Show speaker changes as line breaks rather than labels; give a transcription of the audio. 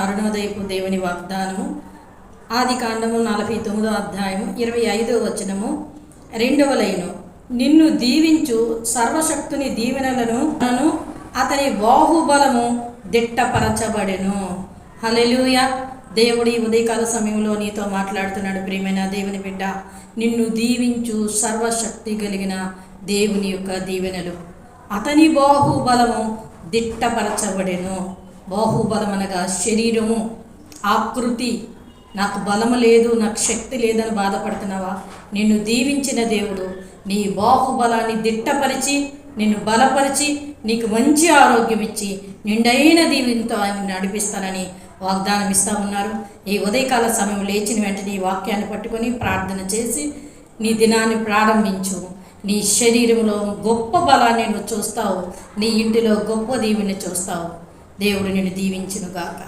అరుణోదయపు దేవుని వాగ్దానము ఆదికాండము 49వ అధ్యాయము 25వ వచనము 2వ లైను. నిన్ను దీవించు సర్వశక్తుని దీవెనలను అతని బాహుబలము దిట్టపరచబడెను. హల్లెలూయా. దేవుడి ఉదయకాల సమయంలో నీతో మాట్లాడుతున్నాడు. ప్రియమైన దేవుని బిడ్డ, నిన్ను దీవించు సర్వశక్తి కలిగిన దేవుని యొక్క దీవెనలు, అతని బాహుబలము దిట్టపరచబడెను. బాహుబలం అనగా శరీరము, ఆకృతి. నాకు బలము లేదు, నాకు శక్తి లేదని బాధపడుతున్నావా? నిన్ను దీవించిన దేవుడు నీ బాహుబలాన్ని దిట్టపరిచి నిన్ను బలపరిచి నీకు మంచి ఆరోగ్యం ఇచ్చి నిండైన దీవెనతో ఆయన నడిపిస్తానని వాగ్దానం ఇస్తూ ఉన్నారు. ఈ ఉదయకాల సమయం లేచిన వెంటనే ఈ వాక్యాన్ని పట్టుకొని ప్రార్థన చేసి నీ దినాన్ని ప్రారంభించు. నీ శరీరంలో గొప్ప బలాన్ని నువ్వు చూస్తావు, నీ ఇంటిలో గొప్ప దీవెని చూస్తావు. దేవుడు నిన్ను దీవించునుగాక.